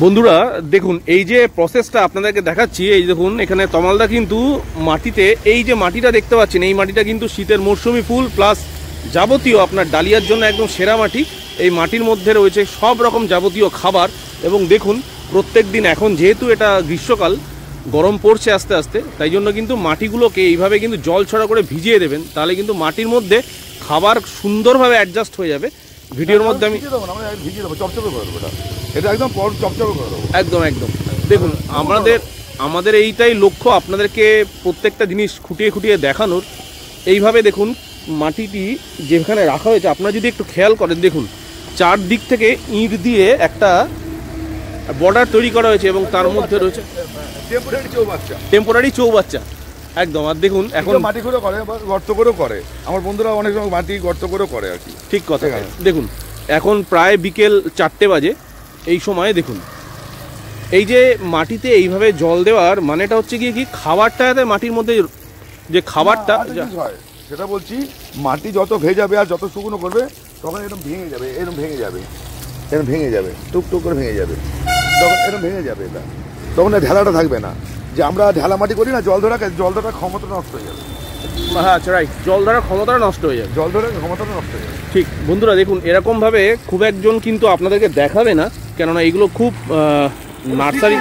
বন্ধুরা দেখুন এই যে প্রসেসটা আপনাদেরকে দেখাচ্ছি, এই দেখুন এখানে তমালদা কিন্তু মাটিতে এই যে মাটিটা দেখতে পাচ্ছেন, এই মাটিটা কিন্তু শীতের মরশুমি ফুল প্লাস যাবতীয় আপনার ডালিয়ার জন্য একদম সেরা মাটি। এই মাটির মধ্যে রয়েছে সব রকম যাবতীয় খাবার। এবং দেখুন প্রত্যেক দিন এখন যেহেতু এটা গ্রীষ্মকাল, গরম পড়ছে আস্তে আস্তে, তাই জন্য কিন্তু মাটিগুলোকে এইভাবে কিন্তু জল ছড়া করে ভিজিয়ে দেবেন, তাহলে কিন্তু মাটির মধ্যে খাবার সুন্দরভাবে অ্যাডজাস্ট হয়ে যাবে। ভিডিওর মধ্যে আমি ভিজিয়ে দেবো, চপচপে করে দেবো, এটা একদম চপচপে করে দেবো। একদম একদম দেখুন আমাদের এইটাই লক্ষ্য, আপনাদেরকে প্রত্যেকটা জিনিস খুঁটিয়ে খুঁটিয়ে দেখানোর। এইভাবে দেখুন মাটিটি যেখানে রাখা হয়েছে, আপনারা যদি একটু খেয়াল করেন, দেখুন চারদিক থেকে ইট দিয়ে একটা বর্ডার তৈরি করা হয়েছে এবং তার মধ্যে রয়েছে টেম্পোরারি চৌবাচ্চা একদম। আর দেখুন এখন মাটি করে করে, গর্ত করেও করে, আমার বন্ধুরা অনেক সময় মাটি গর্ত করেও করে আর কি। ঠিক কথা। দেখুন এখন প্রায় বিকেল 4টে বাজে, এই সময়ে দেখুন এই যে মাটিতে এইভাবে জল দেওয়ার মানেটা হচ্ছে গিয়ে কি, খাবারটা যাতে মাটির মধ্যে যে খাবারটা সেটা বলছি, মাটি যত ভেজাবে আর যত শুকনো করবে তখন এরকম ভেঙে যাবে, এরকম ভেঙে যাবে, এরকম ভেঙে যাবে, টুকটুক করে ভেঙে যাবে, তখন এরকম ভেঙে যাবে, এটা তখন ঢেলাটা থাকবে না। যে আমরা ঢেলা মাটি করি না, জল ধরার ক্ষমতা নষ্ট হয়ে যাবে। হ্যাঁ আচ্ছা রাইট, জল ধরার ক্ষমতাটা নষ্ট হয়ে যাবে, জল ধরার ক্ষমতাটা নষ্ট হয়ে যাবে। ঠিক বন্ধুরা দেখুন এরকমভাবে খুব একজন কিন্তু আপনাদেরকে দেখাবে না, কেননা এগুলো খুব নার্সারি,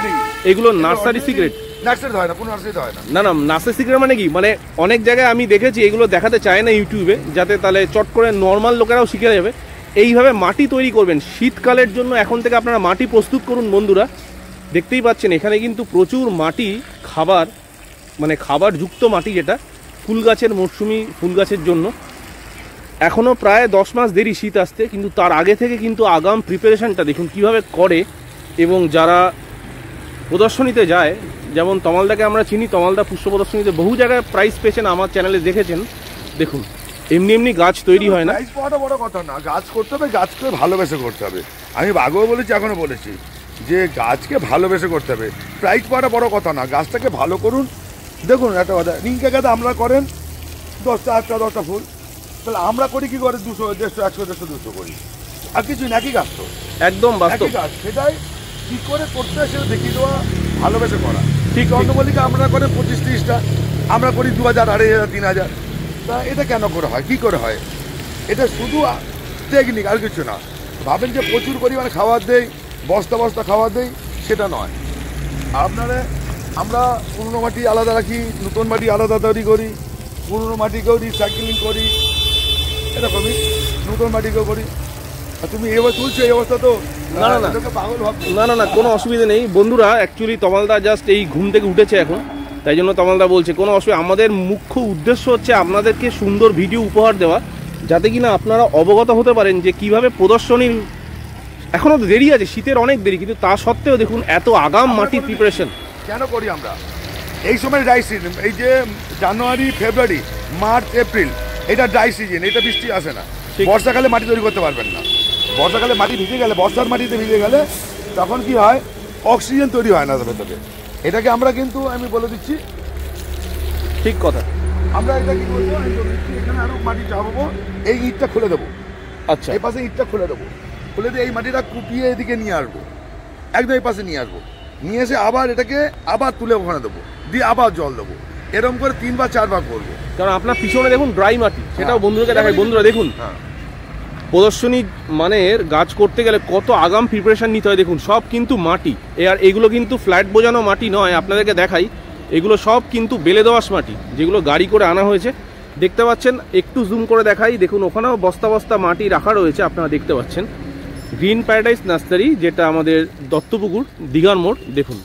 এগুলো নার্সারি সিক্রেট। নার্সারি হয় না, কোনো নার্সারি হয় না। না না, নার্সারি সিক্রেট মানে কি, মানে অনেক জায়গায় আমি দেখেছি এগুলো দেখাতে চায় না ইউটিউবে, যাতে তাহলে চট করে নর্মাল লোকেরাও শিখে যাবে। এইভাবে মাটি তৈরি করবেন শীতকালের জন্য, এখন থেকে আপনারা মাটি প্রস্তুত করুন বন্ধুরা। দেখতেই পাচ্ছেন এখানে কিন্তু প্রচুর মাটি, খাবার মানে খাবারযুক্ত মাটি, যেটা ফুল গাছের মরশুমি ফুল গাছের জন্য। এখনও প্রায় 10 মাস দেরি শীত আসতে, কিন্তু তার আগে থেকে কিন্তু আগাম প্রিপারেশানটা দেখুন কীভাবে করে। এবং যারা প্রদর্শনীতে যায়, যেমন তমালদাকে আমরা চিনি, তমালদা পুষ্প প্রদর্শনীতে বহু জায়গায় প্রাইজ পেয়েছেন, আমার চ্যানেলে দেখেছেন। দেখুন এমনি এমনি গাছ তৈরি হয় না, প্রাইজ পাওয়াটা বড় কথা না, গাছ করতে হবে, গাছকে ভালোবেসে করতে হবে। আমি আগেও বলেছি, এখনও বলেছি যে গাছকে ভালোবেসে করতে হবে। প্রাইজ পাওয়াটা বড় কথা না, গাছটাকে ভালো করুন। দেখুন একটা কথা, রিঙ্কা গাদা আমরা করেন 10টা 8টা 10টা ফুল, তাহলে আমরা করি কি করে 200 150 100 150 200 করি, আর কিছু নাকি গাছ তো একদম বাস্তব গাছ। সেটাই কি করে করতে হয় সেটা দেখিয়ে দেওয়া, ভালোবেসে করা। ঠিক চন্দ্রমল্লিকা আমরা করেন 25-30টা, আমরা করি 2000 2500 3000। তা এটা কেন করে হয়, কি করে হয়? এটা শুধু টেকনিক, আর কিছু না। ভাবেন যে প্রচুর পরিমাণে খাবার দেই, বস্তা বস্তা খাবার দেই, সেটা নয়। আপনারা আমরা পুরনো মাটি আলাদা রাখি, নতুন মাটি আলাদা তৈরি করি, পুরনো মাটিকেও রিসাইক্লিং করি, এরকমই নতুন মাটিকেও করি। আর তুমি এবার তুলছো এই অবস্থা, তো না না পাগল ভাবছো। না না না, কোনো অসুবিধা নেই বন্ধুরা। অ্যাকচুয়ালি তমালদা জাস্ট এই ঘুম থেকে উঠেছে এখন, তাই জন্য তমালদা বলছে কোনো অসুবিধা। আমাদের মুখ্য উদ্দেশ্য হচ্ছে আপনাদেরকে সুন্দর ভিডিও উপহার দেওয়া, যাতে কিনা আপনারা অবগত হতে পারেন যে কিভাবে প্রদর্শনীর, এখনও দেরি আছে, শীতের অনেক দেরি, কিন্তু তা সত্ত্বেও দেখুন এত আগাম মাটির প্রিপারেশন কেন করি আমরা। এই সময় ড্রাই সিজন, এই যে জানুয়ারি ফেব্রুয়ারি মার্চ এপ্রিল, এটা ড্রাই সিজন, এটা বৃষ্টি আসে না। বর্ষাকালে মাটি তৈরি করতে পারবেন না। বর্ষাকালে মাটি ভিজে গেলে, বর্ষার মাটিতে ভিজে গেলে তখন কি হয়, অক্সিজেন তৈরি হয় না ভেতরে। এটাকে আমরা কিন্তু আমি বলে দিচ্ছি, ঠিক কথা। আমরা এটা কি করবো, এখানে আরো মাটি চাপাবো, এই ইটটা খুলে দেবো। আচ্ছা, এই পাশে ইটটা খুলে দেবো, খুলে দিয়ে এই মাটিটা কুপিয়ে এদিকে নিয়ে আসবো, একদম এই পাশে নিয়ে আসবো, নিয়ে এসে আবার এটাকে আবার তুলে ওখানে দেবো, দিয়ে আবার জল দেবো। এরকম করে 3 বা 4 বার করবো। কারণ আপনার পিছনে দেখুন ড্রাই মাটি, সেটাও বন্ধুদেরকে দেখাই। বন্ধুরা দেখুন প্রদর্শনী মানের গাছ করতে গেলে কত আগাম প্রিপারেশন নিতে হয়। দেখুন সব কিন্তু মাটি, আর এগুলো কিন্তু ফ্ল্যাট বোঝানো মাটি নয়, আপনাদেরকে দেখাই। এগুলো সব কিন্তু বেলে দোআঁশ মাটি, যেগুলো গাড়ি করে আনা হয়েছে। দেখতে পাচ্ছেন, একটু জুম করে দেখাই, দেখুন ওখানেও বস্তা বস্তা মাটি রাখা রয়েছে, আপনারা দেখতে পাচ্ছেন। গ্রিন প্যারাডাইস নার্সারি, যেটা আমাদের দত্তপুকুর দীঘার মোড়। দেখুন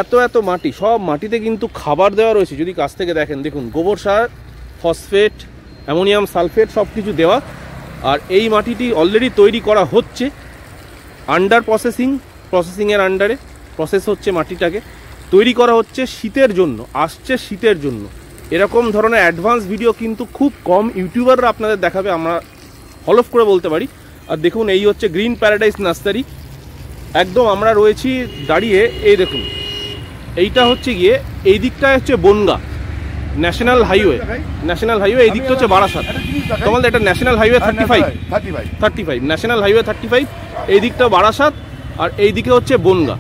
এত এত মাটি, সব মাটিতে কিন্তু খাবার দেওয়া রয়েছে। যদি কাছ থেকে দেখেন, দেখুন গোবর সার, ফসফেট, অ্যামোনিয়াম সালফেট সব কিছু দেওয়া। আর এই মাটিটি অলরেডি তৈরি করা হচ্ছে, আন্ডার প্রসেসিংয়ের আন্ডারে প্রসেস হচ্ছে, মাটিটাকে তৈরি করা হচ্ছে শীতের জন্য, আসছে শীতের জন্য। এরকম ধরনের অ্যাডভান্স ভিডিও কিন্তু খুব কম ইউটিউবাররা আপনাদের দেখাবে, আমরা হলফ করে বলতে পারি। আর দেখুন এই হচ্ছে গ্রিন প্যারাডাইস নার্সারি, একদম আমরা রয়েছি দাঁড়িয়ে। এই দেখুন এইটা হচ্ছে গিয়ে, এই দিকটায় হচ্ছে বনগা ন্যাশনাল হাইওয়ে, এই দিকটা হচ্ছে বারাসাত। তোমাদের এটা ন্যাশনাল হাইওয়ে 35 ন্যাশনাল হাইওয়ে 35, এই দিকটা বারাসাত। আর এইদিকে হচ্ছে বনগা,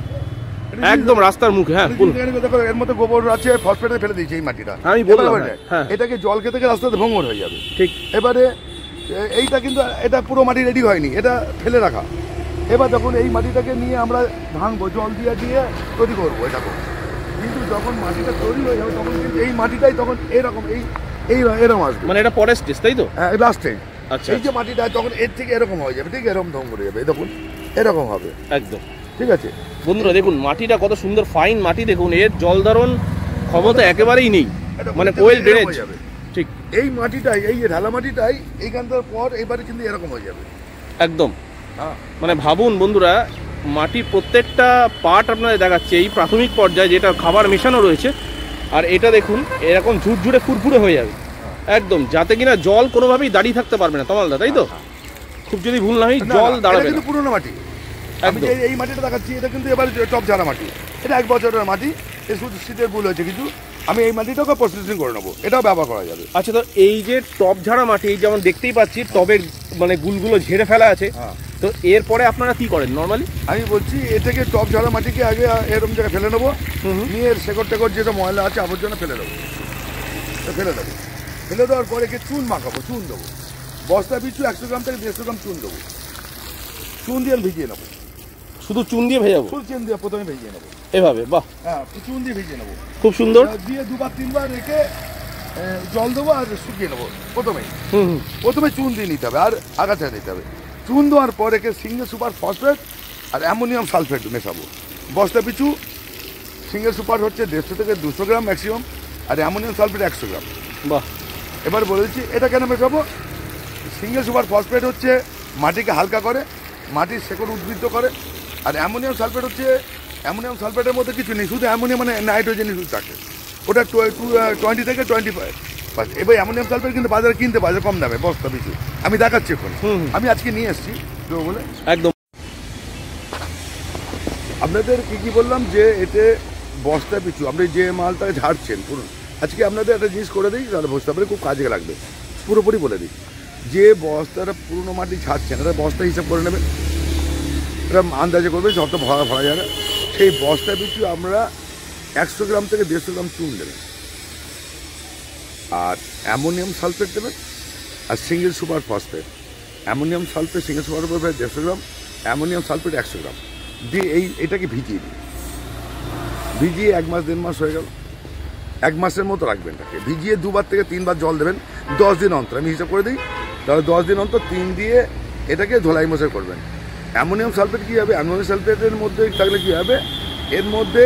একদম রাস্তার মুখে। হ্যাঁ বলুন। দেখো এর মধ্যে গোবর আছে, ফসফেটে ফেলে দিয়েছে এই মাটিটা, আমি বললাম হ্যাঁ, এটাকে জল খেতে খেতে রাস্তাতে ভঙ্গর হয়ে যাবে। ঠিক। এবারে এইটা কিন্তু এটা পুরো মাটি রেডি হয়নি, এটা ফেলে রাখা। এবার যখন এই মাটিটাকে নিয়ে আমরা ভাঙবো, জল দিয়ে দিয়ে তৈরি করবো এটাকে, কিন্তু যখন মাটিটা তৈরি হয়ে যাবে তখন কিন্তু এই মাটিটাই তখন এরকম এরকম আসবে, মানে এটা পরের স্টেজ, তাই তো? হ্যাঁ লাস্টে। আচ্ছা, এই যে মাটিটা তখন এর থেকে এরকম হয়ে যাবে, ঠিক এরকম ঢং করে যাবে, দেখুন এরকম হবে একদম। ঠিক আছে বন্ধুরা দেখুন মাটিটা কত সুন্দর ফাইন মাটি, দেখুন এর জল ধারণ ক্ষমতা একেবারেই নেই, মানে ওয়েল ড্রেনেজ। ঠিক এই মাটিটাই, এই যে ঢালা মাটিটাই এইখানটার পর এবারে কিন্তু এরকম হয়ে যাবে একদম। হ্যাঁ মানে ভাবুন বন্ধুরা, মাটির প্রত্যেকটা পার্ট আপনাদের দেখাচ্ছে এই প্রাথমিক পর্যায়ে, যেটা খাবার মেশানো রয়েছে। আর এটা দেখুন এরকম ঝুরঝুরে ফুরফুরে হয়ে যাবে একদম, যাতে কিনা জল কোনোভাবেই দাঁড়িয়ে থাকতে পারবে না তমালদা, তাই তো? খুব যদি ভুল না হয় জল দাঁড়াবে না। পুরোনো মাটি, আমি যে এই মাটিটা দেখাচ্ছি এটা কিন্তু এবার টপ ঝাড়া মাটি, এটা 1 বছরের মাটি, এর শুধু শীতের ভুল হয়েছে কিছু, আমি এই মাটিটাকে প্রসেসিং করে নেবো, এটাও ব্যবহার করা যাবে। আচ্ছা, তো এই যে টপ ঝাড়া মাটি, এই যেমন দেখতেই পাচ্ছি টবের মানে গুলগুলো ঝেড়ে ফেলা আছে, তো এরপরে আপনারা কি করেন নর্মালি? আমি বলছি এটাকে টপ ঝাড়া মাটিকে আগে এরকম জায়গায় ফেলে নেবো, নিয়ে এর শেকড় টেকড় যেটা ময়লা আছে আবর্জনা ফেলে দেবো, ফেলে দেওয়ার পরে চুন মাখাবো, চুন দেবো, বস্তা পিছু 100 গ্রাম থেকে 150 গ্রাম চুন দেবো, চুন দিয়ে ভিজিয়ে নেবো। শুধু চুন দিয়ে ভেজাবো? ফুল চুন দিয়ে প্রথমে ভিজিয়ে নেবো এভাবে, বাহ, হ্যাঁ চুন দিয়ে ভিজিয়ে নেবো, খুব সুন্দর। দিয়ে 2-3 বার রেখে জল দেবো আর শুকিয়ে নেবো। প্রথমে চুন দিয়ে নিতে হবে আর আগাছা দিতে হবে। চুন দেওয়ার পর একে সিঙ্গেল সুপার ফসফেট আর অ্যামোনিয়াম সালফেট মেশাবো। বস্তা পিছু সিঙ্গেল সুপার হচ্ছে 150 থেকে 200 গ্রাম ম্যাক্সিমাম, আর অ্যামোনিয়াম সালফেট 100 গ্রাম। বাহ, এবার বলেছি এটা কেন মেশাবো। সিঙ্গেল সুপার ফসফেট হচ্ছে মাটিকে হালকা করে, মাটির শেকড় উদ্বৃত্ত করে, আর অ্যামোনিয়াম সালফেট হচ্ছে, অ্যামোনিয়াম সালফেটের মধ্যে কিছু নেই, শুধু অ্যামোনিয়াম মানে নাইট্রোজেন শুধু থাকে, ওটা 20 থেকে 25। এবার অ্যামোনিয়াম সালফেট কিন্তু বাজারে কিনতে পাওয়া যায় কম দামে বস্তা পিছু, আমি দেখাচ্ছি এখন, আমি আজকে নিয়ে এসেছি বলে একদম। আপনাদের কি বললাম যে এতে বস্তা পিছু আপনি যে মালটাকে ঝাড়ছেন পুরো, আজকে আপনাদের একটা জিনিস করে দিই তাহলে বুঝতে পারে খুব কাজে লাগবে, পুরোপুরি বলে দিই। যে বস্তাটা পুরনো মাটি ছাড়ছেন এটা বস্তা হিসাব করে নেবেন, এটা আন্দাজে করবেন যত ভরা যায় না, সেই বস্তা পিছু আমরা 100 গ্রাম থেকে 150 গ্রাম চুন দেবেন, আর অ্যামোনিয়াম সালফেট দেবেন, আর single super phosphate. Ammonium sulphate single super phosphate 150 gram, ammonium sulphate 100 gram দিয়ে এটাকে ভিজিয়ে দিই, ভিজিয়ে 1 মাস 1.5 মাস হয়ে গেল, 1 মাসের মতো রাখবেন এটাকে ভিজিয়ে, 2 থেকে 3 বার জল দেবেন 10 দিন অন্তর, আমি হিসাব করে দিই, তাহলে 10 দিন অন্তর 3 দিয়ে এটাকে ধোলাই মশাই করবেন। অ্যামোনিয়াম সালফেট কী হবে, অ্যামোনিয়াম সালফেটের মধ্যে থাকলে কী হবে, এর মধ্যে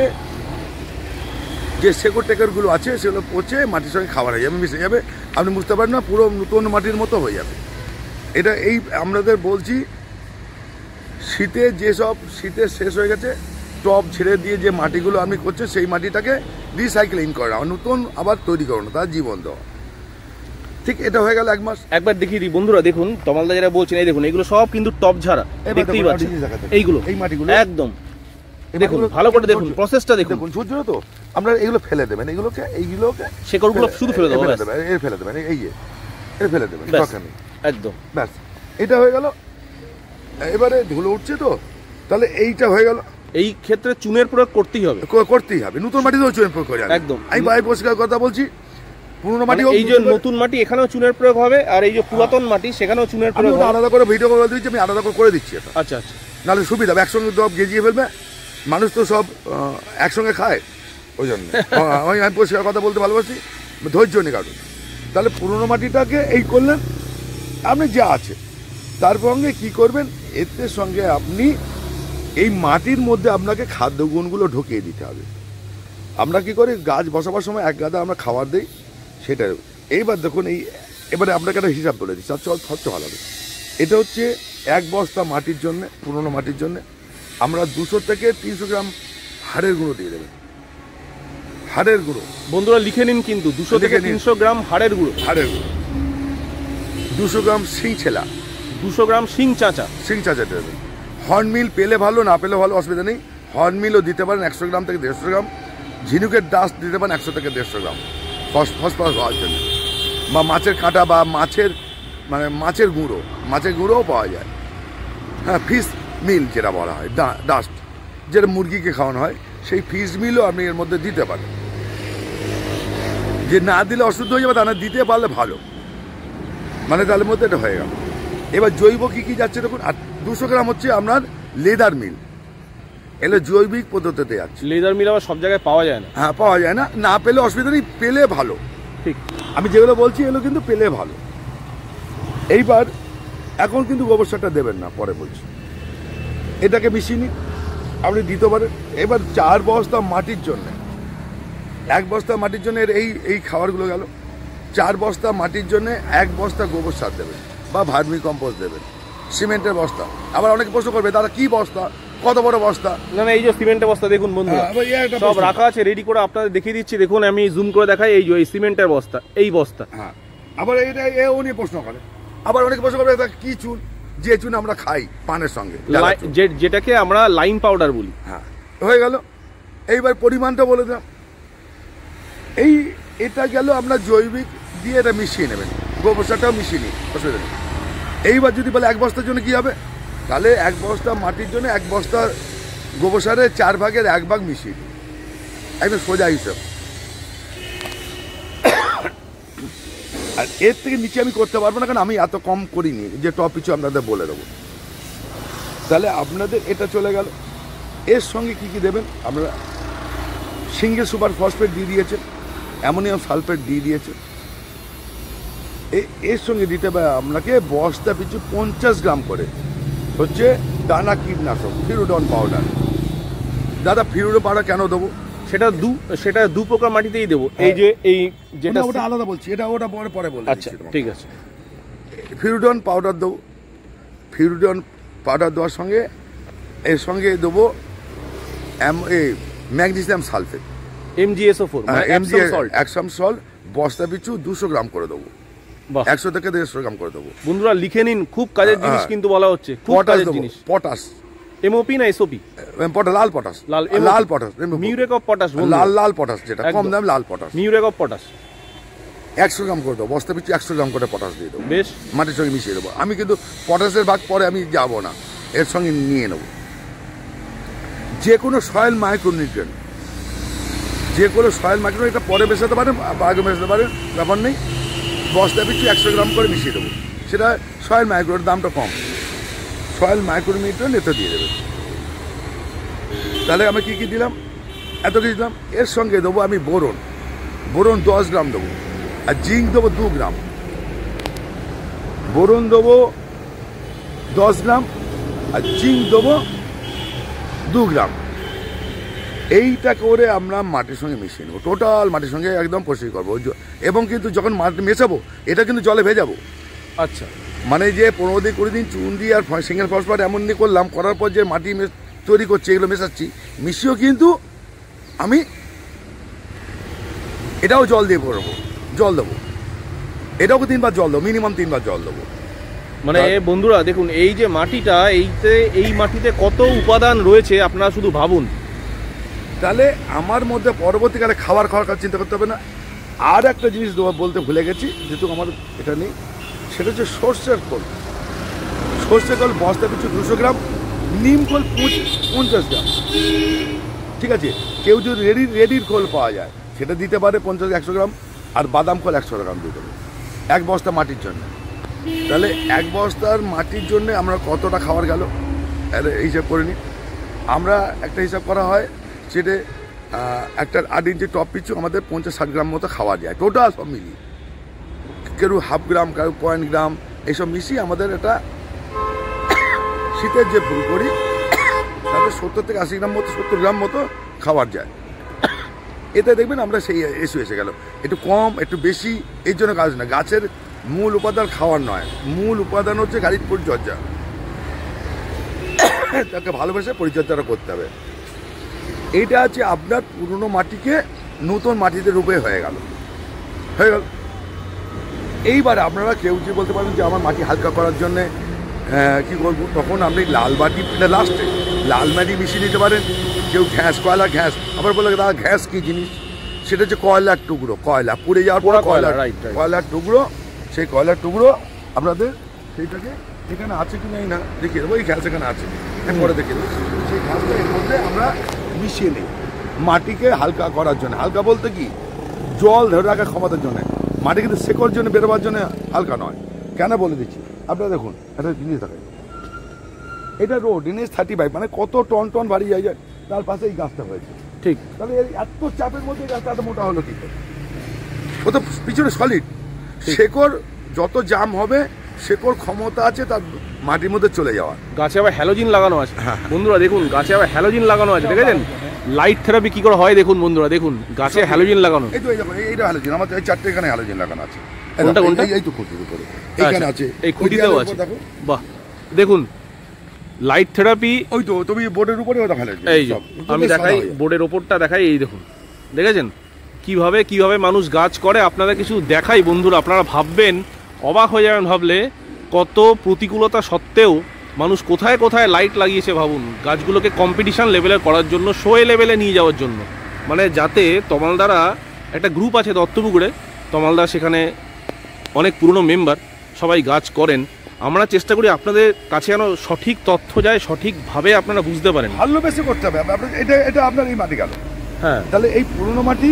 যে শেকড় টেকড়গুলো আছে সেগুলো পচে মাটির সঙ্গে খাবার হয়ে যাবে, মিশে যাবে, আপনি বুঝতে পারেন না, পুরো নতুন মাটির মতো হয়ে যাবে। এটা এই আমাদের বলছি শীতে যেসব শীতের শেষ হয়ে গেছে টপ ছেড়ে দিয়ে যে মাটিগুলো আপনি করছেন সেই মাটিটাকে রিসাইক্লিং করা, নতুন আবার তৈরি করানো, তার জীবন দেওয়া। ঠিক এটা হয়ে গেল 1 মাস। একবার দেখিয়ে দিই বন্ধুরা, দেখুন তমালদা যারা বলছেন, এই দেখুন এগুলো সব কিন্তু টপ ঝাড়া, দেখতেই পাচ্ছেন এইগুলো, এই মাটিগুলো একদম দেখুন, ভালো করে দেখুন প্রসেসটা দেখুন, ঝুরঝুরে তো আমরা এগুলো ফেলে দেবেন, এইগুলোকে শেকড়গুলো শুধু ফেলে দেবো, ফেলে দেবেন, এই যে ফেলে দেবেন একদম, ব্যাস এটা হয়ে গেল। এবারে ধুলো উঠছে তো, তাহলে এইটা হয়ে গেল। এই ক্ষেত্রে চুনের প্রয়োগ করতেই হবে, নতুন মাটিতেও চুনের প্রয়োগ করে একদম। আমি বাই পরিষ্কার কথা বলছি, পুরনো মাটি এই যে নতুন মাটি এখানেও চুনের প্রয়োগ হবে, আর এই যে পুরাতন মাটি সেখানেও চুনের প্রয়োগ হবে। আলাদা করে ভিডিও করে দিচ্ছি, আমি আলাদা করে দিচ্ছি এটা। আচ্ছা আচ্ছা, নাহলে সুবিধা হবে, একসঙ্গে সব গেজিয়ে ফেলবে, মানুষ তো সব একসঙ্গে খায়, ওই জন্য আমি পরিষ্কার কথা বলতে ভালোবাসি, ধৈর্য নেই কারণ। তাহলে পুরনো মাটিটাকে এই করলেন, আপনি যা আছে তার সঙ্গে কী করবেন, এর সঙ্গে আপনি এই মাটির মধ্যে আপনাকে খাদ্য গুণগুলো ঢুকিয়ে দিতে হবে। আমরা কি করি, গাছ বসাবার সময় 1 গাদা আমরা খাবার দিই, সেটা এইবার দেখুন এবারে আপনাকে একটা হিসাব বলে দিচ্ছি, সবচেয়ে ভালো হবে। এটা হচ্ছে 1 বস্তা মাটির জন্য, পুরনো মাটির জন্য আমরা 200 থেকে 300 গ্রাম হাড়ের গুঁড়ো দিয়ে দেবেন। হাড়ের গুঁড়ো বন্ধুরা লিখে নিন কিন্তু, 200 থেকে 300 গ্রাম হাড়ের গুঁড়ো, 200 গ্রাম শিং ছেলা, 200 গ্রাম শিং চাঁচা দেবেন। হর্ন মিল পেলে ভালো, না পেলে ভালো, অসুবিধা নেই, হর্ন মিলও দিতে পারেন 100 গ্রাম থেকে 150 গ্রাম, ঝিনুকের ডাস্ট দিতে পারেন 100 থেকে 150 গ্রাম ফসফরাস হওয়ার জন্য, বা মাছের কাঁটা বা মাছের গুঁড়োও পাওয়া যায়। হ্যাঁ, মিল যেটা বলা হয়, ডাস্ট যেটা মুরগিকে খাওয়ানো হয়, সেই ফিশ মিলও আপনি এর মধ্যে দিতে পারেন। যে না দিলে অশুদ্ধ হয়ে যাবে তা না, দিতে পারলে ভালো, মানে তার মধ্যে এটা হয়ে গেল। এবার জৈব কী কী যাচ্ছে দেখুন, আর 200 গ্রাম হচ্ছে আপনার লেদার মিল, এগুলো জৈবিক পদ্ধতিতে যাচ্ছে। লেদার মিল আবার সব জায়গায় পাওয়া যায় না। হ্যাঁ, পাওয়া যায় না, না পেলে অসুবিধা নেই, পেলে ভালো। ঠিক, আমি যেগুলো বলছি এগুলো কিন্তু পেলে ভালো। এইবার এখন কিন্তু গোবর সারটা দেবেন না, পরে বলছি। এটাকে মিশিয়ে নিন, আপনি দিতে পারেন। এবার 4 বস্তা মাটির জন্য, 1 বস্তা মাটির জন্য এই খাবারগুলো গেল। 4 বস্তা মাটির জন্য 1 বস্তা গোবর সার দেবেন বা ভার্মি কম্পোস্ট দেবেন, সিমেন্টের বস্তা। আবার অনেকে প্রশ্ন করবে দাদা কি বস্তা, কত বড় বস্তা? না না, এই যে সিমেন্টের বস্তা দেখুন বন্ধুরা, সব রাখা আছে রেডি করে, আপনাদের দেখিয়ে দিচ্ছি। দেখুন আমি জুম করে দেখাই, এই যে এই সিমেন্টের বস্তা, এই বস্তা। হ্যাঁ, আবার এটা এও নিয়ে প্রশ্ন করে, আবার অনেকে প্রশ্ন করবে কি চুন, যে চুন আমরা খাই পানের সঙ্গে, যেটাকে আমরা লাইম পাউডার বলি। হ্যাঁ, হয়ে গেল। এইবার পরিমাণটা বলে দিলাম। এটা গেল আপনার জৈবিক দিয়ে এটা মিশিয়ে নেবেন, গোবর সারটাও মিশিয়ে নিন, অসুবিধা নেই। এইবার যদি বলে 1 বস্তার জন্য কি হবে, তাহলে 1 বস্তা মাটির জন্য 1 বস্তা গোবর সারে 4 ভাগের 1 ভাগ মিশিয়ে দিন, একদম সোজা হিসাব। আর এর থেকে নিচে আমি করতে পারবো না, কারণ আমি এত কম করিনি, যে টপ পিছু আপনাদের বলে দেবো। তাহলে আপনাদের এটা চলে গেল। এর সঙ্গে কি কি দেবেন, আপনারা সিঙ্গেল সুপার ফসফেট দিয়ে দিয়েছেন, অ্যামোনিয়াম সালফেট দিয়ে দিয়েছেন। এর সঙ্গে দিতে হবে আপনাকে বস্তা পিছু 50 গ্রাম করে হচ্ছে দানা কীটনাশক ফিরুডন পাউডার। দাদা ফিরুডন পাউডার কেন দেবো, সেটা 2 প্রকার মাটিতেই দেবো। এই যে এই যেটা ওটা আলাদা বলছি, ওটা পরে বলে। আচ্ছা ঠিক আছে। ফিরুডন পাউডার দেবো, ফিরুডন পাউডার দেওয়ার সঙ্গে এর সঙ্গে দেবো magnesium sulphate, MgSO4, Epsom salt, বস্তা পিছু 200 গ্রাম করে দেবো, 100 থেকে 150 গ্রাম করে দেবো। বন্ধুরা লিখে নিন, খুব কাজের জিনিস কিন্তু বলা হচ্ছে, খুব কাজের জিনিস। পটাশ, MOP না SOP? Lal potash, Lal potash, muriate of potash, Lal potash, যেটা কম দাম লাল পটাশ, মিউরেট অফ পটাশ 100 গ্রাম করে দেবো, বস্তা পিছু 100 গ্রাম করে পটাশ দিয়ে দেবো, বেশ মাটির সঙ্গে মিশিয়ে দেবো। আমি কিন্তু পটাশের ভাগ পরে আমি যাবো না, এর সঙ্গে নিয়ে নেবো। যে কোনো সয়েল মাইক্রোনিউট্রিয়েন্ট, এটা পরে মেশাতে পারেন বা আগে মেশাতে পারেন, ব্যাপার নেই। বস্তা পিছু 100 গ্রাম করে মিশিয়ে দেবো, সেটা সয়েল মাইক্রোর দামটা কম, সয়েল মাইক্রোনিউট্রিয়েন্ট এটা দিয়ে দেবে। তাহলে আমি কি দিলাম, এত কিছু দিলাম। এর সঙ্গে দেবো আমি বোরন 10 গ্রাম দেবো, আর জিঙ্ক দেবো 2 গ্রাম। বোরন দেবো 10 গ্রাম আর জিঙ্ক দেবো 2 গ্রাম। এইটা করে আমরা মাটির সঙ্গে মিশিয়ে নেবো, টোটাল মাটির সঙ্গে একদম পরিষ্কার করবো। এবং কিন্তু যখন মাটি মেশাবো এটা কিন্তু জলে ভেজাবো। আচ্ছা, মানে যে 15 দিন 20 দিন চুন দিয়ে আর সিঙ্গেল ফসফেট এমন দিয়ে করলাম, করার পর যে মাটি তৈরি করছি, এগুলো মেশাচ্ছি, মিশিয়েও কিন্তু আমি এটাও জল দিয়ে করবো, জল দেবো, এটাও 3 বার জল দেবো, মিনিমাম 3 বার জল দেবো। মানে বন্ধুরা দেখুন, এই যে মাটিটা, এই মাটিতে কত উপাদান রয়েছে আপনারা শুধু ভাবুন। তাহলে আমার মধ্যে পরবর্তীকালে খাওয়ার চিন্তা করতে হবে না। আর একটা জিনিস বলতে ভুলে গেছি, যেহেতু আমার এটা নেই, সেটা হচ্ছে সর্ষের খোল। সর্ষের খোল বস্তা পিছু 200 গ্রাম, নিম খোল 50 গ্রাম। ঠিক আছে, কেউ যদি রেডির খোল পাওয়া যায় সেটা দিতে পারে 50-100 গ্রাম, আর বাদাম খোল 100 গ্রাম দিতে হবে 1 বস্তা মাটির জন্য। তাহলে 1 বস্তার মাটির জন্য আমরা কতটা খাবার গেল হিসাব করে নিই। আমরা একটা হিসাব করা হয়, সেটা একটা 8 ইঞ্চি টপ পিছু আমাদের 50-60 গ্রাম মতো খাওয়া যায়, টোটাল সব মিলিয়ে। কেউ 1/2 গ্রাম, কেউ 0.5 গ্রাম, এইসব মিশিয়ে আমাদের এটা শীতের যে ফুল করি তাতে 70 থেকে 80 গ্রাম মতো, 70 গ্রাম মতো খাওয়ার যায়। এতে দেখবেন আমরা সেই এসে গেল। একটু কম একটু বেশি এর জন্য কাজ না, গাছের মূল উপাদান খাওয়ার নয়, মূল উপাদান হচ্ছে গাড়ির পরিচর্যা। তাকে ভালোবেসে পরিচর্যাটা করতে হবে। এইটা আছে আপনার পুরনো মাটিকে নতুন মাটিতে রূপে হয়ে গেল। এইবার আপনারা কেউ যে বলতে পারেন যে আমার মাটি হালকা করার জন্যে কী করবো, তখন আপনি লাল মাটি, লাস্টে লাল মাটি মিশিয়ে নিতে পারেন। কেউ কয়লা ঘ্যাস, আবার বলে দাদা ঘ্যাস কী জিনিস, সেটা হচ্ছে কয়লার টুকরো, কয়লা পুড়ে যাওয়ার পর কয়লার টুকরো, সেই কয়লার টুকরো আপনাদের সেইটাকে এখানে আছে কি না দেখিয়ে দেবো, এই ঘ্যাস এখানে আছে, করে দেখে দিচ্ছি সেই ঘাসটা এর মধ্যে আমরা মিশিয়ে নিই মাটিকে হালকা করার জন্য। হালকা বলতে কি, জল ধরে রাখার ক্ষমতার জন্য। মাটি কিন্তু শেকড় জন্য বেরোবার জন্য হালকা নয়। কেন বলে দিচ্ছি, আপনারা দেখুন একটা জিনিস দেখাই, এটা রোড NH 35, মানে কত টন টন বাড়ি যায়, তার পাশে এই গাছটা হয়েছে। ঠিক, তাহলে এই এত চাপের মধ্যে গাছটা এত মোটা হলো কি করে? ও তো পিছনে সলিড। শেকড় যত জাম হবে, শেকড় ক্ষমতা আছে তার মাটির মধ্যে চলে যাওয়া। গাছে আবার হ্যালোজিন লাগানো আছে বন্ধুরা, দেখুন গাছে আবার হ্যালোজিন লাগানো আছে, দেখেছেন লাইট থেরাপি কি করে হয় দেখুন বন্ধুরা, দেখুন গাছে হ্যালোজিন লাগানো। এই তো এইটা হ্যালোজিন, আমার এই চারটে এখানে হ্যালোজিন লাগানো আছে। কোনটা কোনটা? এই তো খুঁটির উপরে এইখানে আছে, এই খুঁটিতেও আছে। বাহ, দেখুন লাইট থেরাপি। ওই তো তুমি বোর্ডের উপরে ওটা হ্যালোজিন। এই যে আমি দেখাই বোর্ডের ওপরটা দেখাই, এই দেখুন দেখেছেন কিভাবে কিভাবে মানুষ গাছ করে। আপনাদের কিছু দেখাই বন্ধুরা, আপনারা ভাববেন, অবাক হয়ে যাবেন ভাবলে, কত প্রতিকূলতা সত্ত্বেও মানুষ কোথায় কোথায় লাইট লাগিয়েছে ভাবুন, গাছগুলোকে কম্পিটিশন লেভেলের করার জন্য, শোয়ে লেভেলে নিয়ে যাওয়ার জন্য। মানে যাতে তমালদারা একটা গ্রুপ আছে দত্তপুকুরে, তমালদা সেখানে অনেক পুরনো মেম্বার, সবাই গাছ করেন। আমরা চেষ্টা করি আপনাদের কাছে যেন সঠিক তথ্য যায়, সঠিকভাবে আপনারা বুঝতে পারেন। ভালোবেসে করতে হবে। এটা এটা আপনার এই মাটি গেল, হ্যাঁ, তাহলে এই পুরনো মাটি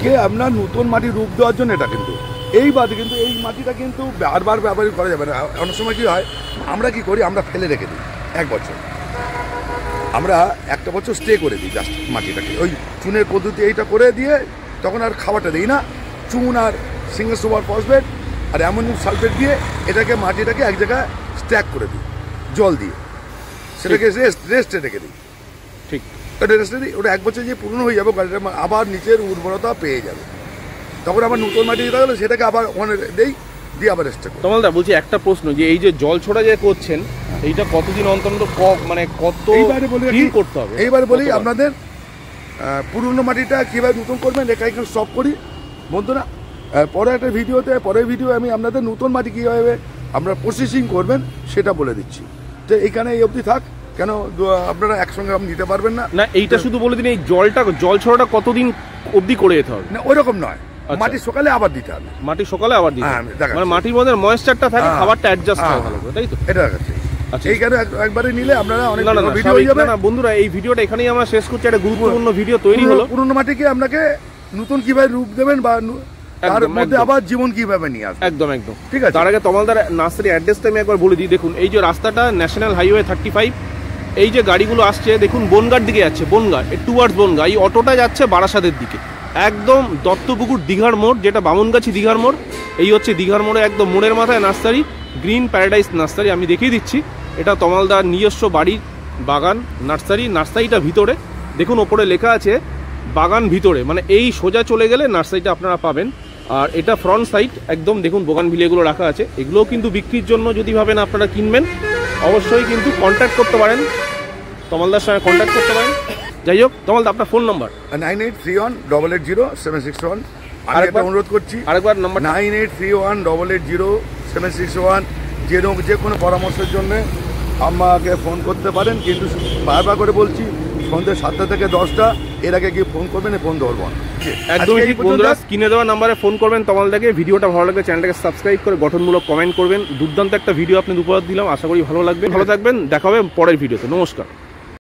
কে আপনার নতুন মাটি রূপ দেওয়ার জন্য এটা কিন্তু এই বাদে কিন্তু এই মাটিটা কিন্তু বারবার ব্যবহার করা যাবে না। অনেক সময় কি হয়, আমরা কি করি, আমরা ফেলে রেখে দিই 1 বছর, আমরা 1টা বছর স্টে করে দিই জাস্ট মাটিটাকে, ওই চুনের পদ্ধতি এইটা করে দিয়ে তখন আর খাবারটা দিই না। চুন আর সিঙ্গেল সুপার ফসফেট আর অ্যামোনিয়াম সালফেট দিয়ে এটাকে মাটিটাকে এক জায়গায় স্ট্যাক করে দিই জল দিয়ে, সেটাকে রেস্টে রেখে দিই। ঠিক, এটা রেস্টে দিই, ওটা 1 বছর যে পুরনো হয়ে যাবে, আবার নিচের উর্বরতা পেয়ে যাবে, তখন আবার নতুন মাটি দিতে গেলে সেটাকে আবার ওখানে দেই, দিয়ে আবার রেস্টে করি। তমালদা বলছি একটা প্রশ্ন, যে এই যে জল ছোড়া যে করছেন, এইটা কতদিন অন্তর মানে কত ক্লিন করতে হবে? এইবারে বলি আপনাদের পুরনো মাটিটা কীভাবে নতুন করবেন, রেখা এখানে সব করি বন্ধুরা। পরে একটা পরের ভিডিও আমি আপনাদের নতুন মাটি কীভাবে আমরা প্রসেসিং করবেন সেটা বলে দিচ্ছি। তো এইখানে এই অবধি থাক, কেন আপনারা একসঙ্গে নিতে পারবেন না। না, এইটা শুধু বলে দিন, এই জল ছড়াটা কতদিন অবধি করে যেতে হবে? না ওইরকম নয়, মাটি সকালে আবার দিতে হবে। মাটি সকালে আবার দিতে হবে, দেখাচ্ছি। মানে মাটির মধ্যে ময়েশ্চারটা থাকে, খাবারটা অ্যাডজাস্ট হয় ভালো করে, তাই তো? এটা দেখাচ্ছি। আচ্ছা, এইখানে একবারে নিলে আপনারা অনেক ভিডিও না হয়ে যাবে। না বন্ধুরা, এই ভিডিওটা এখানেই আমরা শেষ করছি। একটা গুরুত্বপূর্ণ ভিডিও তৈরি হলো, পুরনো মাটিকে আপনাকে নতুন কিভাবে রূপ দেবেন বা তার মধ্যে আবার জীবন কিভাবে নিয়ে আসবেন। একদম একদম ঠিক আছে। তার আগে তমালদার নার্সারি অ্যাড্রেসটা আমি একবার বলে দিই। দেখুন এই যে রাস্তাটা ন্যাশনাল হাইওয়ে 35, এই যে গাড়িগুলো আসছে দেখুন বনগাঁর দিকে যাচ্ছে, বনগাঁ টুয়ার্ডস বনগাঁ। এই অটোটা যাচ্ছে বারাসাতের দিকে, একদম দত্তপুকুর দীঘার মোড়, যেটা বামনগাছি দীঘার মোড়, এই হচ্ছে দীঘার মোড়ে একদম মোড়ের মাথায় নার্সারি, গ্রিন প্যারাডাইস নার্সারি। আমি দেখিয়ে দিচ্ছি, এটা তমালদার নিজস্ব বাড়ির বাগান নার্সারিটা ভিতরে দেখুন, ওপরে লেখা আছে বাগান ভিতরে, মানে এই সোজা চলে গেলে নার্সারিটা আপনারা পাবেন। আর এটা ফ্রন্ট সাইড একদম দেখুন, বোগানভিলিয়াগুলো রাখা আছে। এগুলোও কিন্তু বিক্রির জন্য যদি ভাবেন আপনারা কিনবেন, অবশ্যই কিন্তু কন্ট্যাক্ট করতে পারেন, তমালদার সঙ্গে কন্ট্যাক্ট করতে পারেন। যাই হোক তমালদা, আপনার ফোন নাম্বার 9831880761। আমি একটা অনুরোধ করছি, আরেকবার নাম্বার 9831880761। যে কোনো পরামর্শের জন্য আমাকে ফোন করতে পারেন, কিন্তু বারবার করে বলছি সন্ধ্যে 7টা থেকে 10টা, এর আগে গিয়ে ফোন করবেন, ফোন ধরবো না। একদমই ঠিক বন্ধুরা, স্ক্রিনে দেওয়া নাম্বারে ফোন করবেন তমালদাকে। ভিডিওটা ভালো লাগলে চ্যানেলটাকে সাবস্ক্রাইব করে গঠনমূলক কমেন্ট করবেন। দুর্দান্ত একটা ভিডিও আপনাদের উপহার দিলাম, আশা করি ভালো লাগবে। ভালো থাকবেন, দেখা হবে পরের ভিডিওতে। নমস্কার।